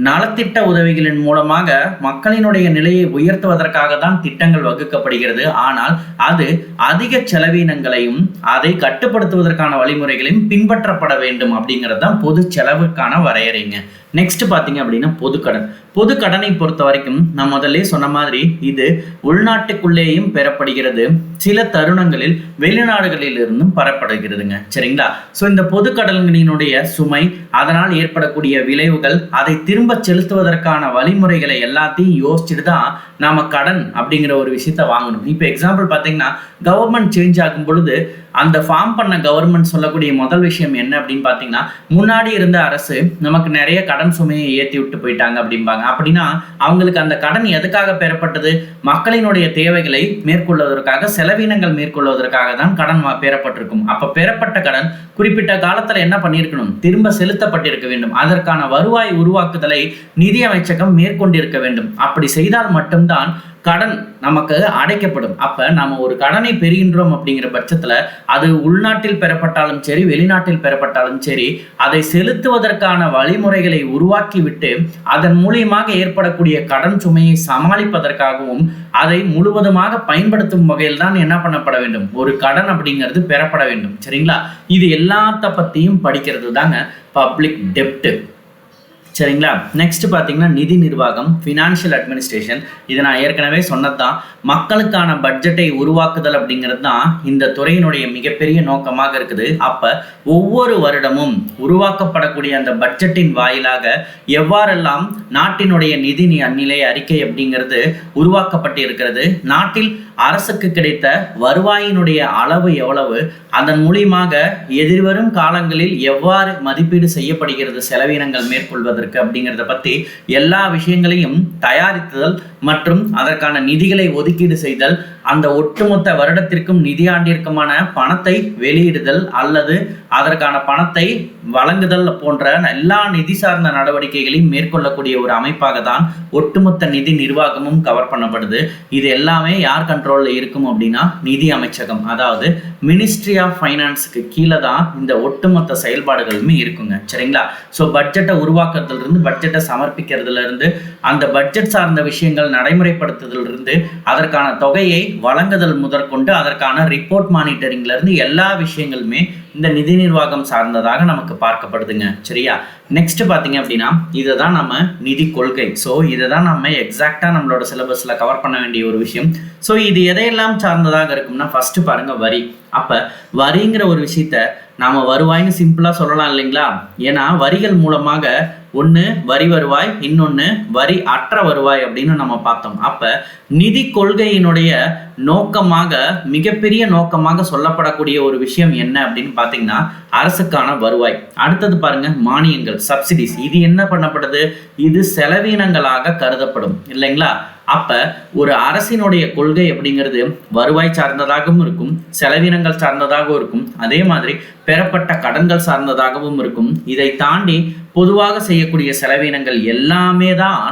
நலத்திட்ட உதவிகளின் மூலமாக மக்களினுடைய நிலையை உயர்த்துவதற்காக தான் திட்டங்கள் வகுக்கப்படுகிறது. ஆனால் அது அதிக செலவினங்களையும் அதை கட்டுப்படுத்துவதற்கான வழிமுறைகளையும் பின்பற்றப்பட வேண்டும் அப்படிங்கிறது தான் பொது செலவுக்கான வரையறைங்க. நெக்ஸ்ட் பார்த்தீங்க அப்படின்னா பொதுக்கடன். பொதுக்கடனை பொறுத்த வரைக்கும் நான் முதல்ல சொன்ன மாதிரி இது உள்நாட்டுக்குள்ளேயும் பெறப்படுகிறது, சில தருணங்களில் வெளிநாடுகளில் இருந்தும் பெறப்படுகிறதுங்க. சரிங்களா? ஸோ இந்த பொதுக்கடன்களினுடைய சுமை, அதனால் ஏற்படக்கூடிய விளைவுகள், அதை திரும்ப செலுத்துவதற்கான வழிமுறைகளை எல்லாத்தையும் யோசிச்சுட்டு தான் நாம கடன் அப்படிங்கிற ஒரு விஷயத்த வாங்கணும். இப்போ எக்ஸாம்பிள் பார்த்தீங்கன்னா கவர்மெண்ட் சேஞ்ச் ஆகும் பொழுது அந்த ஃபார்ம் பண்ண கவர்மெண்ட் சொல்லக்கூடிய முதல் விஷயம் என்ன அப்படின்னு பார்த்தீங்கன்னா, முன்னாடி இருந்த அரசு நமக்கு நிறைய கடன் சுமையை ஏற்றி விட்டு போயிட்டாங்க அப்படிம்பாங்க. அப்படின்னா அவங்களுக்கு அந்த கடன் எதுக்காக பெறப்பட்டது, மக்களினுடைய தேவைகளை மேற்கொள்வதற்காக, செலவினங்கள் மேற்கொள்வதற்காக தான் கடன் பெறப்பட்டிருக்கும். அப்ப பெறப்பட்ட கடன் குறிப்பிட்ட காலத்துல என்ன பண்ணியிருக்கணும், திரும்ப செலுத்தப்பட்டிருக்க வேண்டும். அதற்கான வருவாய் உருவாக்குதலை நிதி அமைச்சகம் மேற்கொண்டிருக்க வேண்டும். அப்படி செய்தால் மட்டும்தான் கடன் நமக்கு அடைக்கப்படும். அப்ப நம்ம ஒரு கடனை பெறுகின்றோம் அப்படிங்கிற பட்சத்துல அது உள்நாட்டில் பெறப்பட்டாலும் சரி, வெளிநாட்டில் பெறப்பட்டாலும் சரி, அதை செலுத்துவதற்கான வழிமுறைகளை உருவாக்கிவிட்டு அதன் மூலியமாக ஏற்படக்கூடிய கடன் சுமையை சமாளிப்பதற்காகவும் அதை முழுவதுமாக பயன்படுத்தும் வகையில் தான் என்ன பண்ணப்பட வேண்டும், ஒரு கடன் அப்படிங்கிறது பெறப்பட வேண்டும். சரிங்களா? இது எல்லாத்த பத்தியும் படிக்கிறது தாங்க பப்ளிக் டெப்ட். சரிங்களா? நெக்ஸ்ட் பார்த்தீங்கன்னா நிதி நிர்வாகம், ஃபினான்ஷியல் அட்மினிஸ்ட்ரேஷன். இதை நான் ஏற்கனவே சொன்னதுதான், மக்களுக்கான பட்ஜெட்டை உருவாக்குதல் அப்படிங்கிறது தான் இந்த துறையினுடைய மிகப்பெரிய நோக்கமாக இருக்குது. அப்ப ஒவ்வொரு வருடமும் உருவாக்கப்படக்கூடிய அந்த பட்ஜெட்டின் வாயிலாக எவ்வாறெல்லாம் நாட்டினுடைய நிதி நிலை அறிக்கை அப்படிங்கிறது உருவாக்கப்பட்டு இருக்கிறது, நாட்டில் அரசுக்கு கிடைத்த வருவாயினுடைய அளவு எவ்வளவு, அதன் மூலியமாக எதிர்வரும் காலங்களில் எவ்வாறு மதிப்பீடு செய்யப்படுகிறது செலவினங்கள் மேற்கொள்வதற்கு அப்படிங்கிறத பத்தி எல்லா விஷயங்களையும் தயாரித்தல் மற்றும் அதற்கான நிதிகளை ஒதுக்கீடு செய்தல், அந்த ஒட்டுமொத்த வருடத்திற்கும் நிதியாண்டிற்குமான பணத்தை வெளியிடுதல் அல்லது அதற்கான பணத்தை வழங்குதல் போன்ற எல்லா நிதி சார்ந்த நடவடிக்கைகளையும் மேற்கொள்ளக்கூடிய ஒரு அமைப்பாக தான் ஒட்டுமொத்த நிதி நிர்வாகமும் கவர் பண்ணப்படுது. இது எல்லாமே யார் கண்ட்ரோல்ல இருக்கும் அப்படின்னா நிதி அமைச்சகம், அதாவது மினிஸ்ட்ரி ஆஃப் ஃபைனான்ஸுக்கு கீழே தான் இந்த ஒட்டுமொத்த செயல்பாடுகளுமே இருக்குங்க. சரிங்களா? ஸோ பட்ஜெட்டை உருவாக்குறதுல இருந்து, பட்ஜெட்டை சமர்ப்பிக்கிறதுல இருந்து, அந்த பட்ஜெட் சார்ந்த விஷயங்கள் நடைமுறைப்படுத்துதல் இருந்து, அதற்கான தொகையை வழங்குதல் முதற்கொண்டு அதற்கான ரிப்போர்ட் மானிட்டரிங்ல இருந்து எல்லா விஷயங்களுமே இந்த நிதி நிர்வாகம் சார்ந்ததாக நமக்கு பார்க்கப்படுதுங்க. சரியா? நெக்ஸ்ட் பார்த்தீங்க அப்படின்னா இதை தான் நம்ம நிதி கொள்கை. ஸோ இதை தான் நம்ம எக்ஸாக்டா நம்மளோட சிலபஸ்ல கவர் பண்ண வேண்டிய ஒரு விஷயம். ஸோ இது எதையெல்லாம் சார்ந்ததாக இருக்கும்னா, ஃபர்ஸ்ட் பாருங்க வரி. அப்ப வரிங்கிற ஒரு விஷயத்த நாம வருவாய்னு சிம்பிளா சொல்லலாம் இல்லைங்களா? ஏன்னா வரிகள் மூலமாக ஒன்று வரி வருவாய், இன்னொன்று வரி அற்ற வருவாய் அப்படின்னு நம்ம பார்த்தோம். அப்போ நிதி கொள்கையினுடைய நோக்கமாக, மிகப்பெரிய நோக்கமாக சொல்லப்படக்கூடிய ஒரு விஷயம் என்ன அப்படின்னு பார்த்தீங்கன்னா அரசுக்கான வருவாய். அடுத்தது பாருங்க, மானியங்கள், சப்சிடிஸ். இது என்ன பண்ணப்படுது? இது செலவினங்களாக கருதப்படும் இல்லைங்களா? அப்ப ஒரு அரசினுடைய கொள்கை அப்படிங்கிறது வருவாய் சார்ந்ததாகவும் இருக்கும், செலவினங்கள் சார்ந்ததாகவும் இருக்கும், அதே மாதிரி பெறப்பட்ட கடன்கள் சார்ந்ததாகவும் இருக்கும். இதை தாண்டி பொதுவாக செய்யக்கூடிய செலவினங்கள் எல்லாமே தான்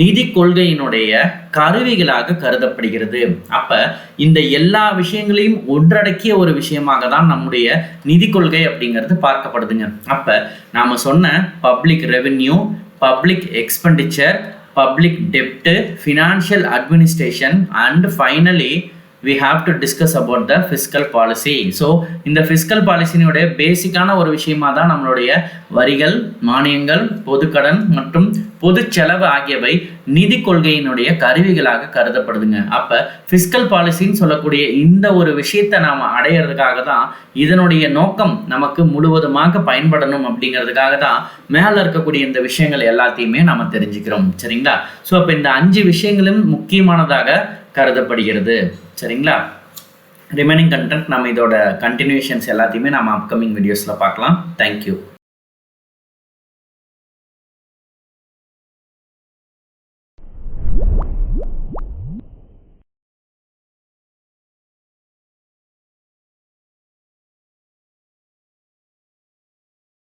நிதி கொள்கையினுடைய கருவிகளாக கருதப்படுகிறது. அப்ப இந்த எல்லா விஷயங்களையும் ஒன்றடக்கிய ஒரு விஷயமாக தான் நம்முடைய நிதி கொள்கை அப்படிங்கிறது பார்க்கப்படுதுங்க. அப்ப நாம சொன்ன public revenue, public expenditure, public debt, financial administration, and finally we have to discuss about the fiscal policy. So இந்த fiscal policy-னுடைய பேசிக்கான ஒரு விஷயமா தான் நம்மளுடைய வரிகள், மானியங்கள், பொதுக்கடன் மற்றும் பொது செலவு ஆகியவை நிதி கொள்கையினுடைய கருவிகளாக கருதப்படுதுங்க. அப்ப fiscal policy-ன்னு சொல்லக்கூடிய இந்த ஒரு விஷயத்தை நாம அடையிறதுக்காக தான், இதனுடைய நோக்கம் நமக்கு முழுவதுமாக பயன்படணும் அப்படிங்கிறதுக்காக தான் மேல இருக்கக்கூடிய இந்த விஷயங்கள் எல்லாத்தையுமே நாம தெரிஞ்சுக்கிறோம். சரிங்களா? ஸோ அப்போ இந்த 5 விஷயங்களும் முக்கியமானதாக கருதப்படுகிறது. சரிங்களா? ரிமைனிங் கண்டென்ட் நம்ம இதோட கண்டினியூஷன்ஸ் எல்லாத்தையுமே நம்ம அப்கமிங் வீடியோஸில் பார்க்கலாம். தேங்க்யூ.